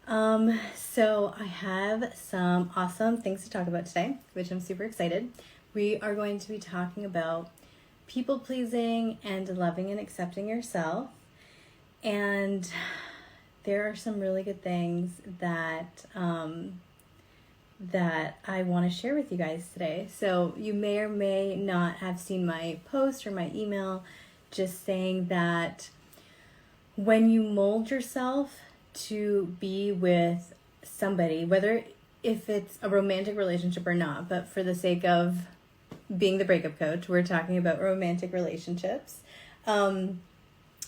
So I have some awesome things to talk about today, which I'm super excited. We are going to be talking about people pleasing and loving and accepting yourself. And there are some really good things that I want to share with you guys today. So you may or may not have seen my post or my email just saying that when you mold yourself to be with somebody, whether if it's a romantic relationship or not, but for the sake of being the breakup coach, we're talking about romantic relationships.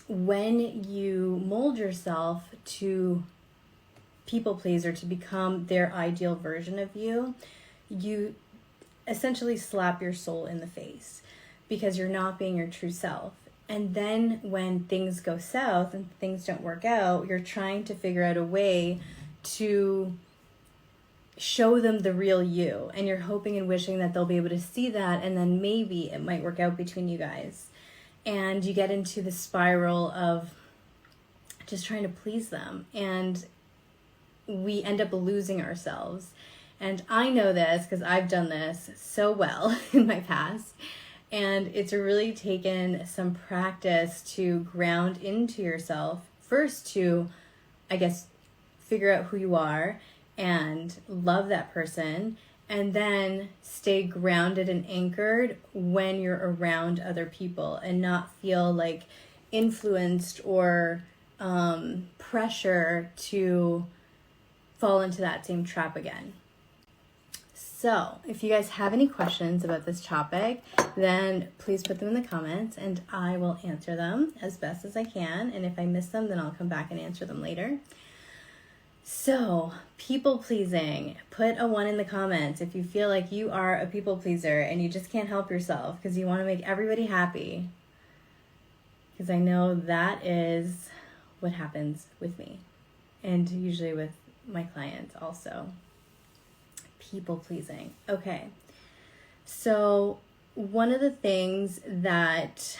When you mold yourself to people please or to become their ideal version of you, you essentially slap your soul in the face because you're not being your true self. And then when things go south and things don't work out, you're trying to figure out a way to show them the real you. And you're hoping and wishing that they'll be able to see that, and then maybe it might work out between you guys. And you get into the spiral of just trying to please them. And we end up losing ourselves. And I know this because I've done this so well in my past. And it's really taken some practice to ground into yourself. First to, I guess, figure out who you are and love that person. And then stay grounded and anchored when you're around other people and not feel like influenced or pressure to fall into that same trap again. So if you guys have any questions about this topic, then please put them in the comments and I will answer them as best as I can. And if I miss them, then I'll come back and answer them later. So people pleasing, put a 1 in the comments if you feel like you are a people pleaser and you just can't help yourself because you want to make everybody happy. Because I know that is what happens with me and usually with my clients also. People pleasing. Okay. So one of the things that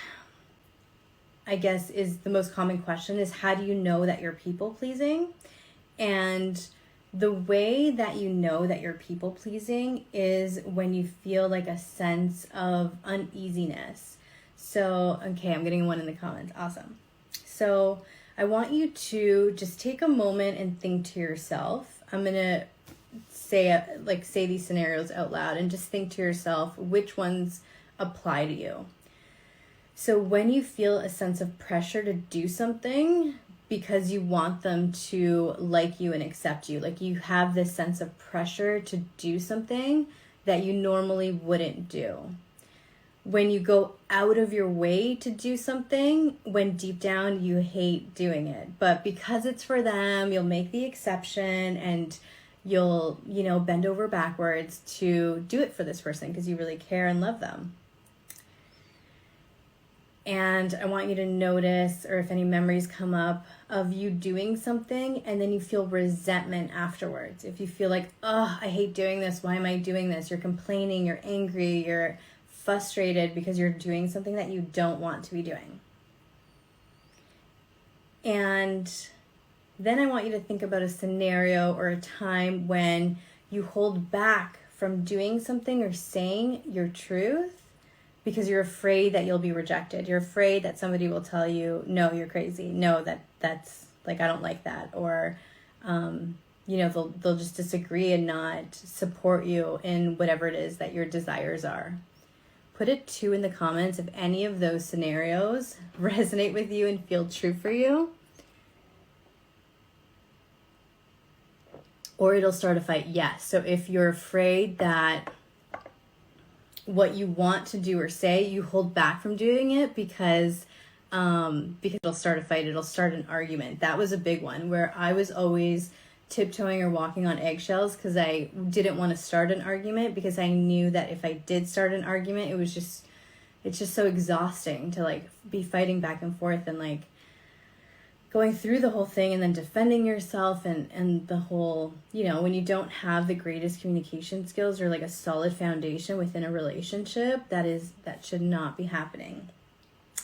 I guess is the most common question is, how do you know that you're people pleasing? And the way that you know that you're people pleasing is when you feel like a sense of uneasiness. So, okay, I'm getting 1 in the comments. Awesome. So I want you to just take a moment and think to yourself. I'm going to say these scenarios out loud and just think to yourself which ones apply to you. So when you feel a sense of pressure to do something because you want them to like you and accept you, like you have this sense of pressure to do something that you normally wouldn't do. When you go out of your way to do something when deep down you hate doing it, but because it's for them, you'll make the exception and you'll, bend over backwards to do it for this person because you really care and love them. And I want you to notice, or if any memories come up of you doing something and then you feel resentment afterwards. If you feel like, oh, I hate doing this. Why am I doing this? You're complaining, you're angry, you're frustrated because you're doing something that you don't want to be doing. And then I want you to think about a scenario or a time when you hold back from doing something or saying your truth because you're afraid that you'll be rejected. You're afraid that somebody will tell you, no, you're crazy. No, that's like, I don't like that. Or, they'll just disagree and not support you in whatever it is that your desires are. Put a 2 in the comments if any of those scenarios resonate with you and feel true for you. Or it'll start a fight, yes. So if you're afraid that what you want to do or say, you hold back from doing it because it'll start a fight, it'll start an argument. That was a big one where I was always tiptoeing or walking on eggshells because I didn't want to start an argument because I knew that if I did start an argument, it's just so exhausting to be fighting back and forth and going through the whole thing and then defending yourself and the whole, when you don't have the greatest communication skills or a solid foundation within a relationship, that should not be happening.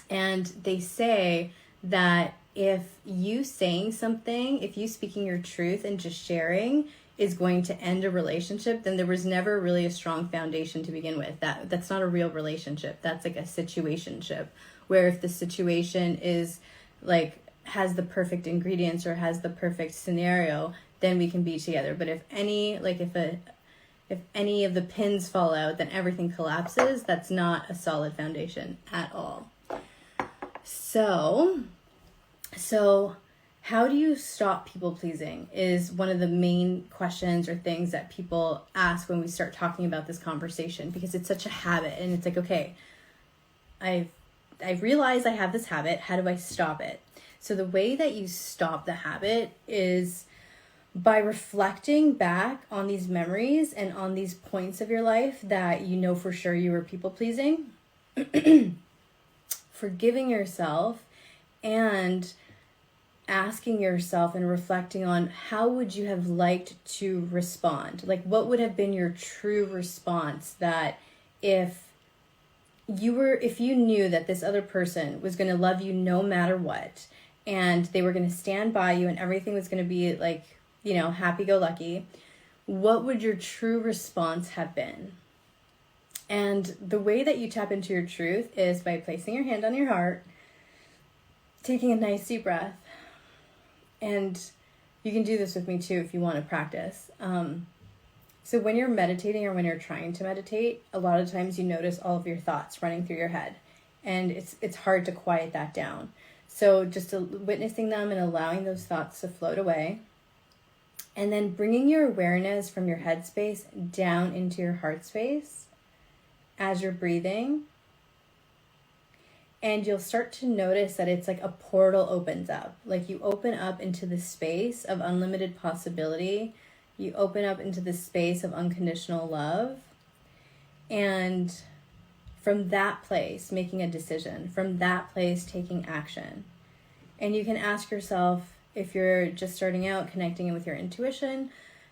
And they say that if you saying something, if you speaking your truth and just sharing is going to end a relationship, then there was never really a strong foundation to begin with. That's not a real relationship. That's like a situationship, where if the situation is like has the perfect ingredients or has the perfect scenario, then we can be together. But if any of the pins fall out, then everything collapses. That's not a solid foundation at all. So how do you stop people pleasing is one of the main questions or things that people ask when we start talking about this conversation, because it's such a habit. And it's like, okay, I've realized I have this habit. How do I stop it? So the way that you stop the habit is by reflecting back on these memories and on these points of your life that you know for sure you were people pleasing, forgiving yourself, and asking yourself and reflecting on how would you have liked to respond? Like, what would have been your true response that if you knew that this other person was going to love you no matter what, and they were going to stand by you and everything was going to be like, happy-go-lucky, what would your true response have been? And the way that you tap into your truth is by placing your hand on your heart, taking a nice deep breath. And you can do this with me too if you want to practice. So when you're meditating or when you're trying to meditate, a lot of times you notice all of your thoughts running through your head. And it's hard to quiet that down. So just witnessing them and allowing those thoughts to float away. And then bringing your awareness from your head space down into your heart space as you're breathing. And you'll start to notice that it's like a portal opens up. Like you open up into the space of unlimited possibility. You open up into the space of unconditional love. And from that place, making a decision. From that place, taking action. And you can ask yourself, if you're just starting out, connecting in with your intuition,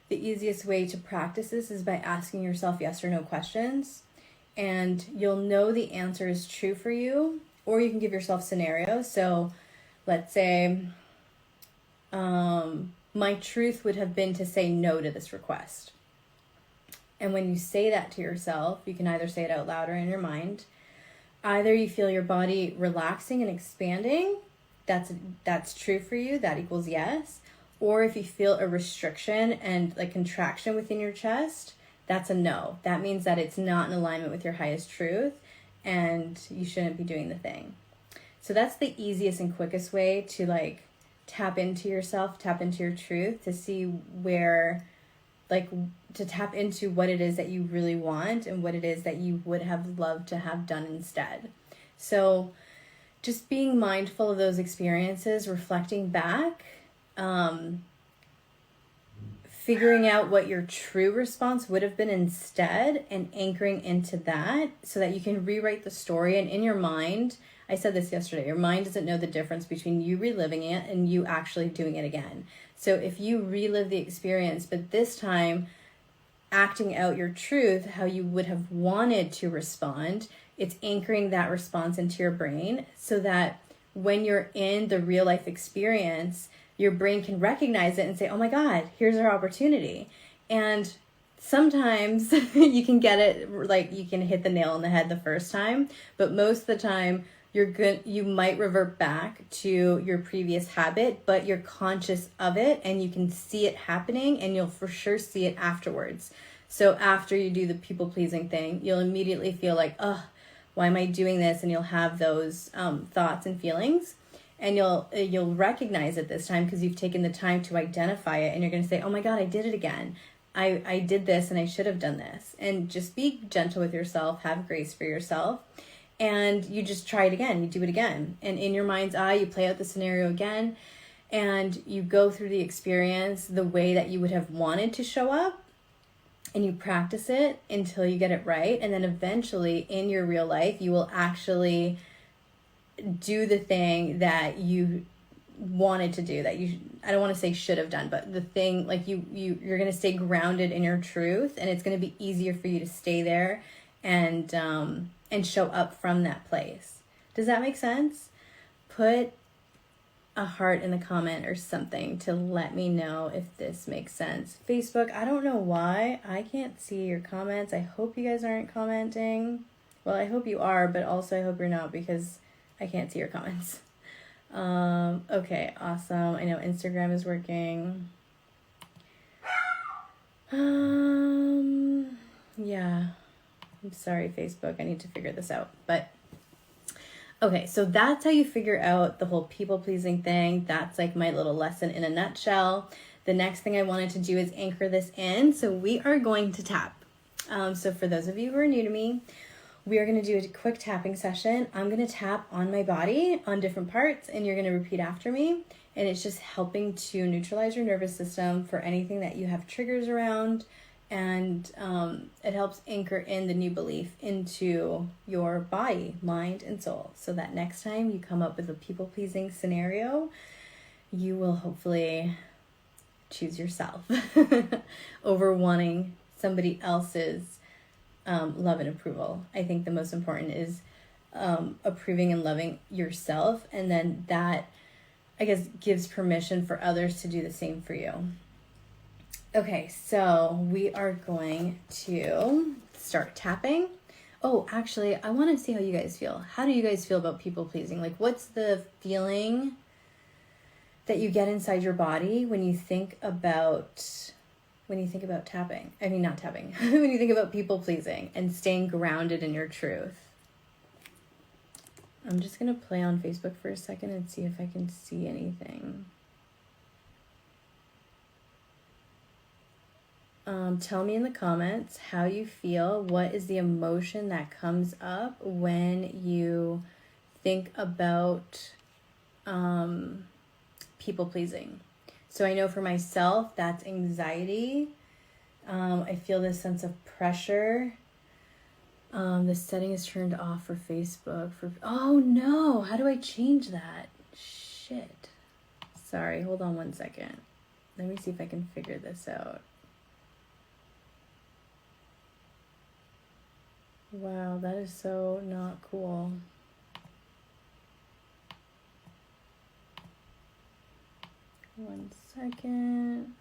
the easiest way to practice this is by asking yourself yes or no questions. And you'll know the answer is true for you. Or you can give yourself scenarios. So let's say my truth would have been to say no to this request. And when you say that to yourself, you can either say it out loud or in your mind. Either you feel your body relaxing and expanding. That's true for you. That equals yes. Or if you feel a restriction and like contraction within your chest, that's a no. That means that it's not in alignment with your highest truth. And you shouldn't be doing the thing. So that's the easiest and quickest way to like tap into yourself, tap into your truth, to see where, like, to tap into what it is that you really want and what it is that you would have loved to have done instead. So just being mindful of those experiences, reflecting back, figuring out what your true response would have been instead and anchoring into that so that you can rewrite the story. And in your mind, I said this yesterday, your mind doesn't know the difference between you reliving it and you actually doing it again. So if you relive the experience, but this time acting out your truth, how you would have wanted to respond, it's anchoring that response into your brain so that when you're in the real life experience, your brain can recognize it and say, oh my God, here's our opportunity. And sometimes you can get it, like you can hit the nail on the head the first time, but most of the time you might revert back to your previous habit, but you're conscious of it and you can see it happening and you'll for sure see it afterwards. So after you do the people pleasing thing, you'll immediately feel like, oh, why am I doing this? And you'll have those thoughts and feelings. And you'll recognize it this time because you've taken the time to identify it. And you're going to say, oh my God, I did it again. I did this and I should have done this. And just be gentle with yourself. Have grace for yourself. And you just try it again. You do it again. And in your mind's eye, you play out the scenario again. And you go through the experience the way that you would have wanted to show up. And you practice it until you get it right. And then eventually in your real life, you will actually do the thing that you wanted to do, that I don't want to say should have done, but the thing, like you're going to stay grounded in your truth, and it's going to be easier for you to stay there and show up from that place. Does that make sense? Put a heart in the comment or something to let me know if this makes sense. Facebook, I don't know why I can't see your comments. I hope you guys aren't commenting. Well, I hope you are, but also I hope you're not, because I can't see your comments. Okay, awesome. I know Instagram is working. Yeah. I'm sorry, Facebook. I need to figure this out. But okay, so that's how you figure out the whole people-pleasing thing. That's like my little lesson in a nutshell. The next thing I wanted to do is anchor this in. So we are going to tap. So for those of you who are new to me, we are going to do a quick tapping session. I'm going to tap on my body on different parts, and you're going to repeat after me. And it's just helping to neutralize your nervous system for anything that you have triggers around. And it helps anchor in the new belief into your body, mind, and soul. So that next time you come up with a people-pleasing scenario, you will hopefully choose yourself over wanting somebody else's love and approval. I think the most important is approving and loving yourself. And then that, I guess, gives permission for others to do the same for you. Okay, so we are going to start tapping. Oh, actually, I want to see how you guys feel. How do you guys feel about people pleasing? Like, what's the feeling that you get inside your body when you think about tapping? I mean, not tapping. When you think about people pleasing and staying grounded in your truth. I'm just going to play on Facebook for a second and see if I can see anything. Tell me in the comments how you feel. What is the emotion that comes up when you think about people pleasing? So I know for myself, that's anxiety. I feel this sense of pressure. The setting is turned off for Facebook. Oh no, how do I change that? Shit. Sorry, hold on one second. Let me see if I can figure this out. Wow, that is so not cool. One second.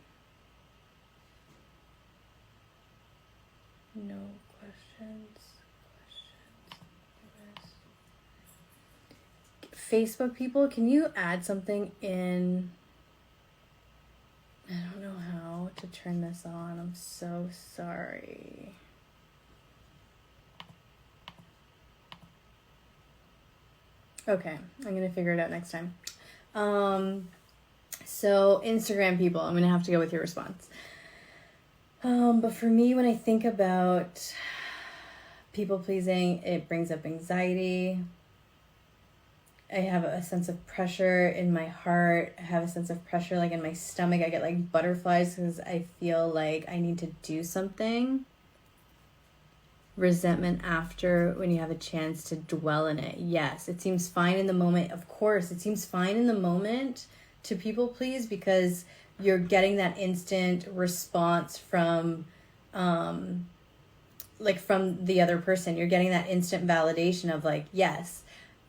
No questions. Facebook people, can you add something in? I don't know how to turn this on. I'm so sorry. Okay, I'm going to figure it out next time. So Instagram people, I'm going to have to go with your response. But for me, when I think about people pleasing, it brings up anxiety. I have a sense of pressure in my heart. I have a sense of pressure like in my stomach. I get like butterflies because I feel like I need to do something. Resentment after, when you have a chance to dwell in it. Yes, it seems fine in the moment. Of course, it seems fine in the moment to people please because you're getting that instant response from from the other person. You're getting that instant validation of like, yes,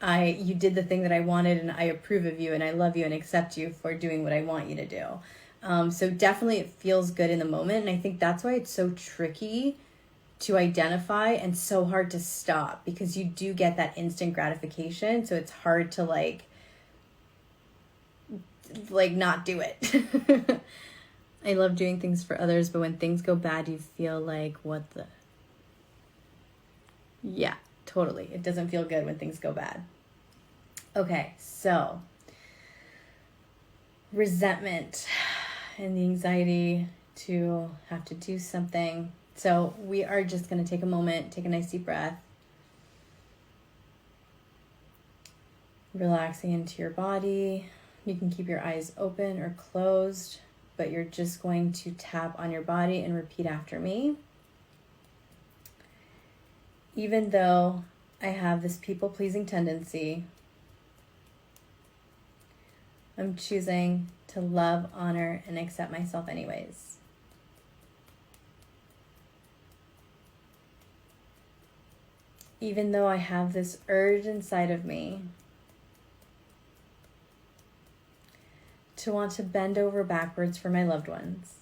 you did the thing that I wanted and I approve of you and I love you and accept you for doing what I want you to do. So definitely it feels good in the moment. And I think that's why it's so tricky to identify and so hard to stop, because you do get that instant gratification. So it's hard to like not do it. I love doing things for others, but when things go bad, you feel like, what the? Yeah, totally. It doesn't feel good when things go bad. Okay, so resentment and the anxiety to have to do something. So we are just going to take a moment, take a nice deep breath, relaxing into your body. You can keep your eyes open or closed, but you're just going to tap on your body and repeat after me. Even though I have this people-pleasing tendency, I'm choosing to love, honor, and accept myself anyways. Even though I have this urge inside of me to want to bend over backwards for my loved ones.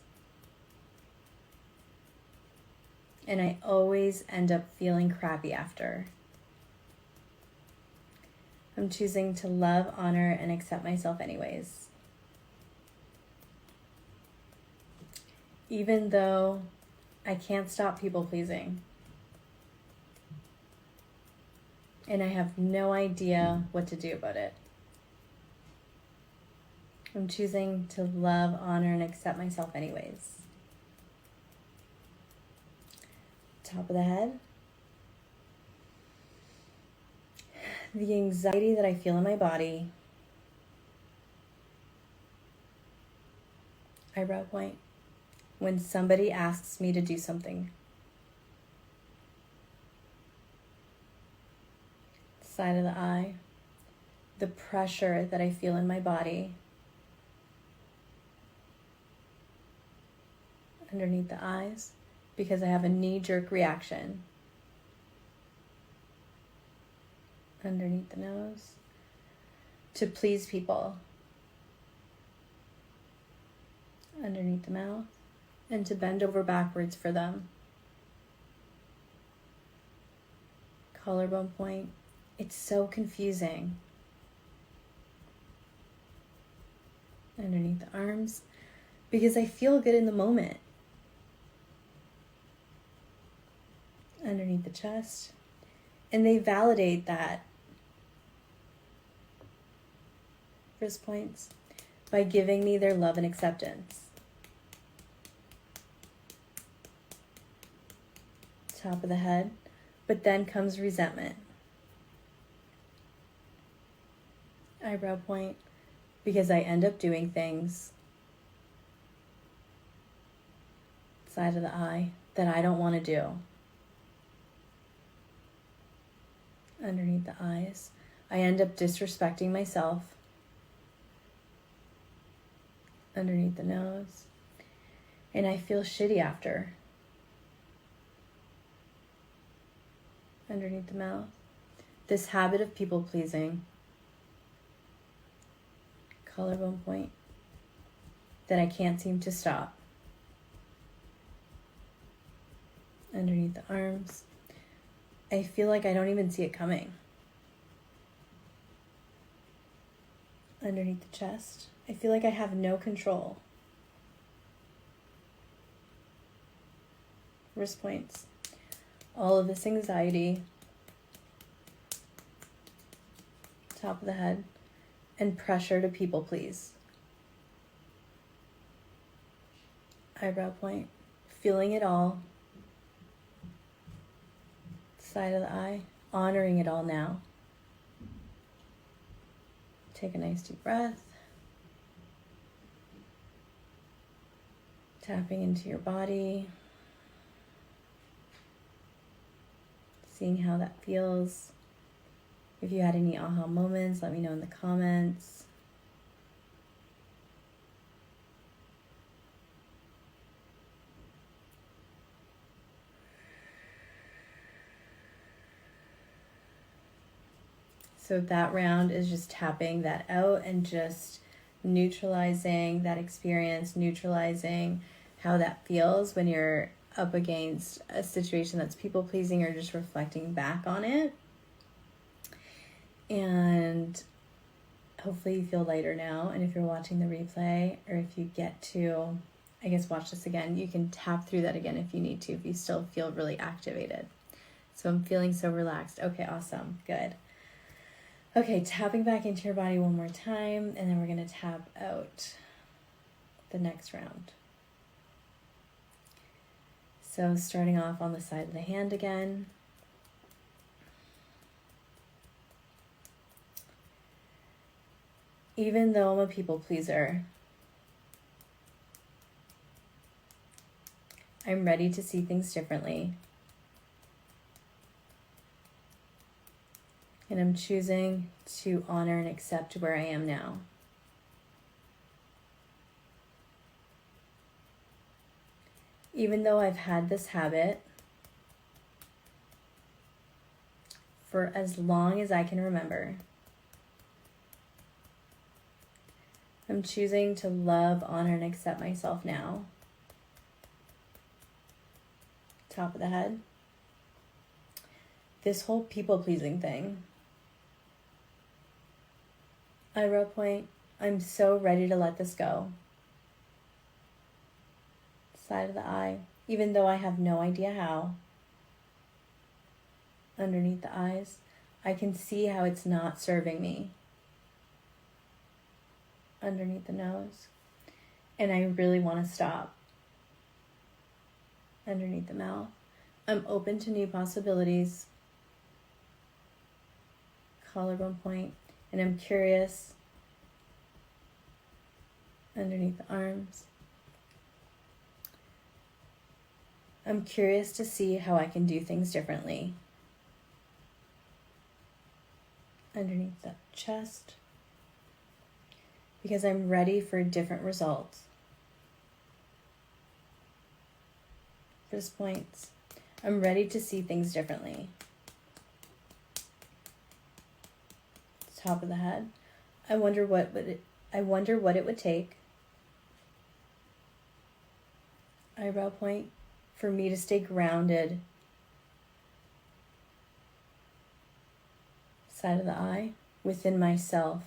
And I always end up feeling crappy after. I'm choosing to love, honor, and accept myself anyways. Even though I can't stop people pleasing. And I have no idea what to do about it. I'm choosing to love, honor, and accept myself anyways. Top of the head. The anxiety that I feel in my body. Eyebrow point. When somebody asks me to do something. Side of the eye. The pressure that I feel in my body. Underneath the eyes, because I have a knee-jerk reaction. Underneath the nose, to please people. Underneath the mouth, and to bend over backwards for them. Collarbone point. It's so confusing. Underneath the arms, because I feel good in the moment. Underneath the chest, and they validate that. Wrist points, by giving me their love and acceptance. Top of the head, but then comes resentment. Eyebrow point, because I end up doing things. Side of the eye, that I don't want to do. Underneath the eyes, I end up disrespecting myself. Underneath the nose, and I feel shitty after. Underneath the mouth, this habit of people pleasing. Collarbone point, that I can't seem to stop. Underneath the arms, I feel like I don't even see it coming. Underneath the chest, I feel like I have no control. Wrist points, all of this anxiety. Top of the head, and pressure to people please. Eyebrow point, feeling it all. Side of the eye, honoring it all now. Take a nice deep breath. Tapping into your body. Seeing how that feels. If you had any aha moments, let me know in the comments. So that round is just tapping that out and just neutralizing that experience, neutralizing how that feels when you're up against a situation that's people pleasing, or just reflecting back on it. And hopefully you feel lighter now. And if you're watching the replay, or if you get to, I guess, watch this again, you can tap through that again if you need to, if you still feel really activated. So I'm feeling so relaxed. Okay, awesome. Good. Okay, tapping back into your body one more time, and then we're going to tap out the next round. So starting off on the side of the hand again. Even though I'm a people pleaser, I'm ready to see things differently. And I'm choosing to honor and accept where I am now. Even though I've had this habit for as long as I can remember, I'm choosing to love, honor, and accept myself now. Top of the head. This whole people-pleasing thing. Eyebrow point. I'm so ready to let this go. Side of the eye. Even though I have no idea how. Underneath the eyes. I can see how it's not serving me. Underneath the nose. And I really want to stop. Underneath the mouth. I'm open to new possibilities. Collarbone point. And I'm curious. Underneath the arms. I'm curious to see how I can do things differently. Underneath the chest. Because I'm ready for different results. Wrist points. I'm ready to see things differently. Top of the head. I wonder what it would take. Eyebrow point. For me to stay grounded. Side of the eye. Within myself.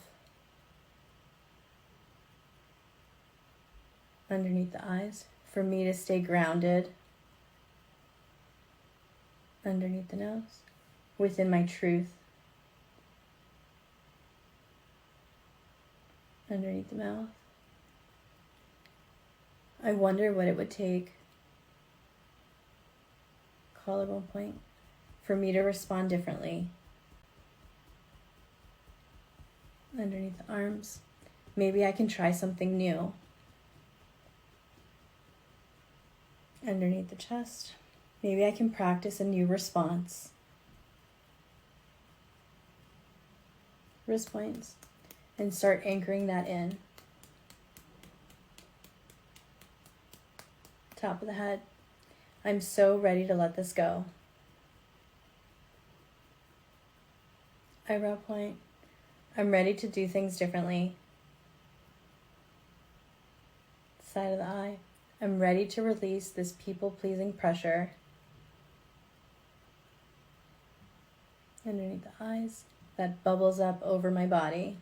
Underneath the eyes. For me to stay grounded. Underneath the nose. Within my truth. Underneath the mouth. I wonder what it would take. Collarbone point. For me to respond differently. Underneath the arms. Maybe I can try something new. Underneath the chest. Maybe I can practice a new response. Wrist points. And start anchoring that in. Top of the head. I'm so ready to let this go. Eyebrow point. I'm ready to do things differently. Side of the eye. I'm ready to release this people-pleasing pressure. Underneath the eyes. That bubbles up over my body.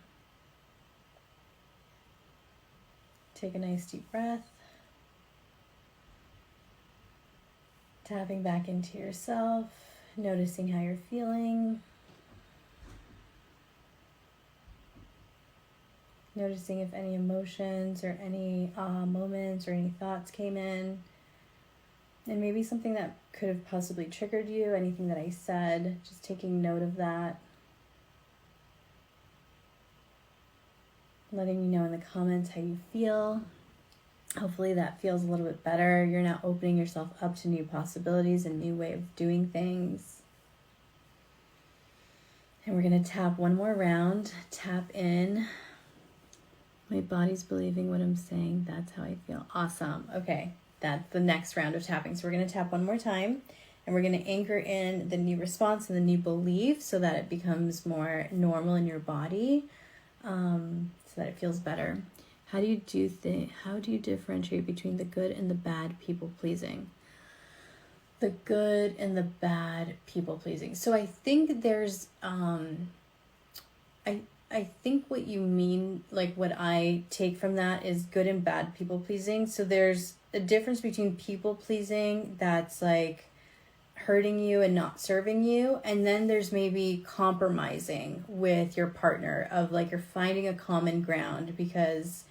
Take a nice deep breath. Tapping back into yourself, noticing how you're feeling. Noticing if any emotions or any moments or any thoughts came in. And maybe something that could have possibly triggered you, anything that I said, just taking note of that. Letting me know in the comments how you feel. Hopefully that feels a little bit better. You're now opening yourself up to new possibilities, a new way of doing things. And we're going to tap one more round. Tap in. My body's believing what I'm saying. That's how I feel. Awesome. Okay, that's the next round of tapping. So we're going to tap one more time. And we're going to anchor in the new response and the new belief so that it becomes more normal in your body. So that it feels better. How do you differentiate between the good and the bad people pleasing? The good and the bad people pleasing. So I think there's I think what you mean, like what I take from that is good and bad people pleasing. So there's a difference between people pleasing that's like hurting you and not serving you, and then there's maybe compromising with your partner of like you're finding a common ground, because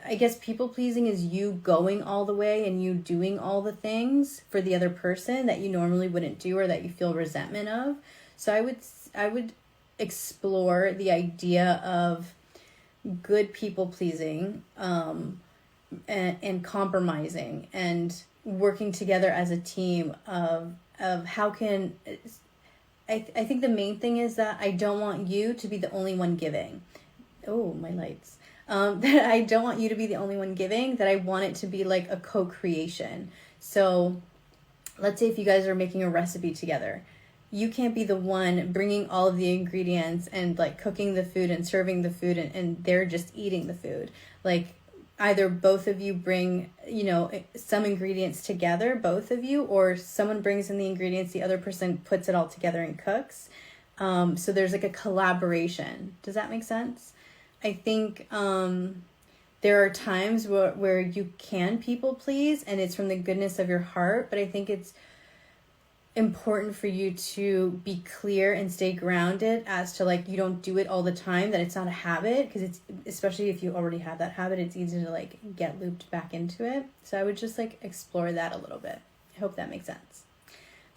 I guess people pleasing is you going all the way and you doing all the things for the other person that you normally wouldn't do or that you feel resentment of. So I would explore the idea of good people pleasing and compromising and working together as a team of how can I think the main thing is that I don't want you to be the only one giving. Oh, my lights. That I don't want you to be the only one giving, that I want it to be like a co-creation. So let's say if you guys are making a recipe together, you can't be the one bringing all of the ingredients and like cooking the food and serving the food, and they're just eating the food. Like, either both of you bring, you know, some ingredients together, both of you, or someone brings in the ingredients, the other person puts it all together and cooks. So there's like a collaboration. Does that make sense? I think there are times where you can people please and it's from the goodness of your heart, but I think it's important for you to be clear and stay grounded as to, like, you don't do it all the time, that it's not a habit, because it's, especially if you already have that habit, it's easy to like get looped back into it. So I would just like explore that a little bit. I hope that makes sense.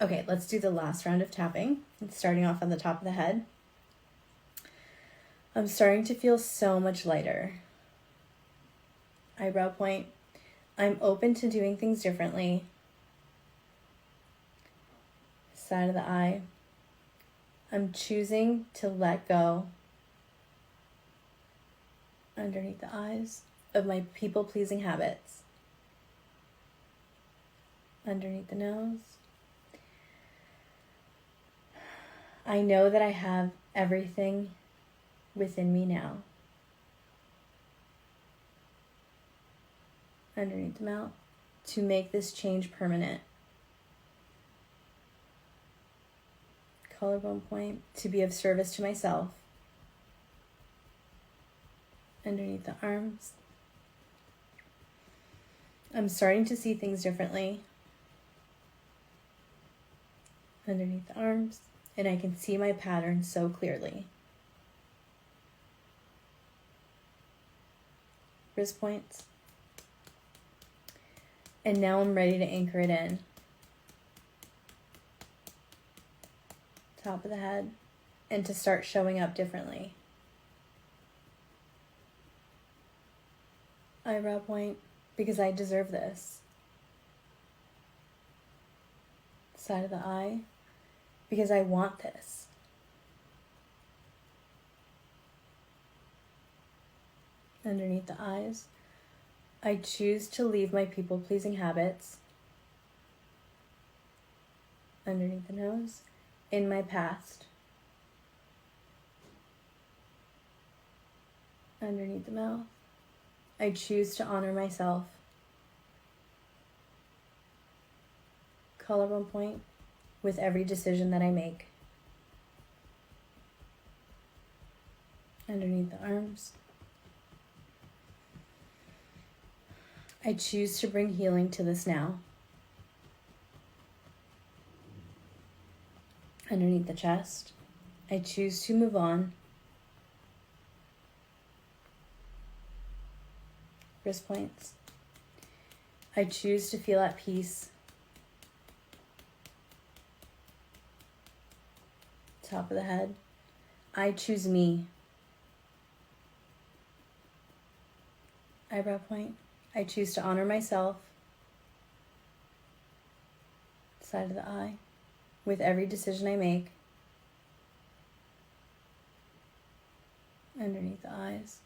Okay, let's do the last round of tapping. It's starting off on the top of the head. I'm starting to feel so much lighter. Eyebrow point. I'm open to doing things differently. Side of the eye. I'm choosing to let go, underneath the eyes, of my people-pleasing habits. Underneath the nose. I know that I have everything within me now. Underneath the mouth. To make this change permanent. Collarbone point. To be of service to myself. Underneath the arms. I'm starting to see things differently. Underneath the arms. And I can see my pattern so clearly. Wrist points. And now I'm ready to anchor it in. Top of the head. And to start showing up differently. Eyebrow point. Because I deserve this. Side of the eye. Because I want this. Underneath the eyes. I choose to leave my people-pleasing habits. Underneath the nose. In my past. Underneath the mouth. I choose to honor myself. Collarbone point. With every decision that I make. Underneath the arms. I choose to bring healing to this now. Underneath the chest. I choose to move on. Wrist points. I choose to feel at peace. Top of the head. I choose me. Eyebrow point. I choose to honor myself. Side of the eye. With every decision I make. Underneath the eyes.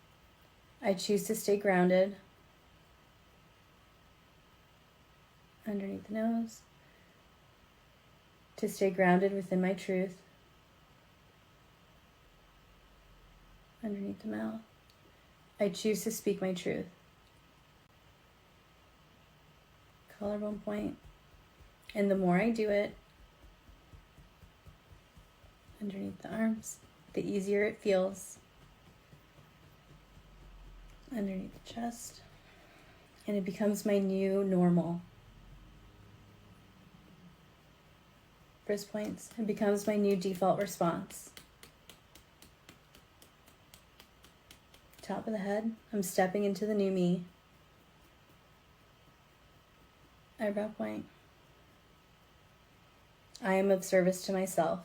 I choose to stay grounded. Underneath the nose. To stay grounded within my truth. Underneath the mouth. I choose to speak my truth. Collarbone point. And the more I do it, underneath the arms, the easier it feels. Underneath the chest. And it becomes my new normal. Wrist points. It becomes my new default response. Top of the head. I'm stepping into the new me. Eyebrow point. I am of service to myself.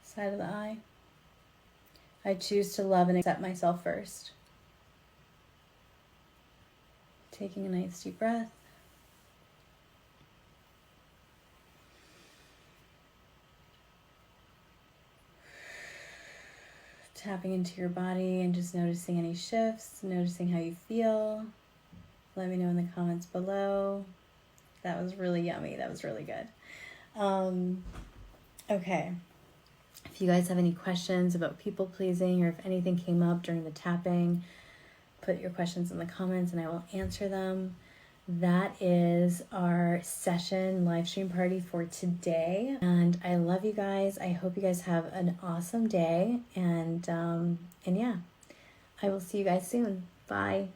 Side of the eye. I choose to love and accept myself first. Taking a nice deep breath. Tapping into your body and just noticing any shifts, noticing how you feel. Let me know in the comments below. That was really yummy. That was really good. Okay. If you guys have any questions about people pleasing or if anything came up during the tapping, put your questions in the comments and I will answer them. That is our session live stream party for today. And I love you guys. I hope you guys have an awesome day. And yeah, I will see you guys soon. Bye.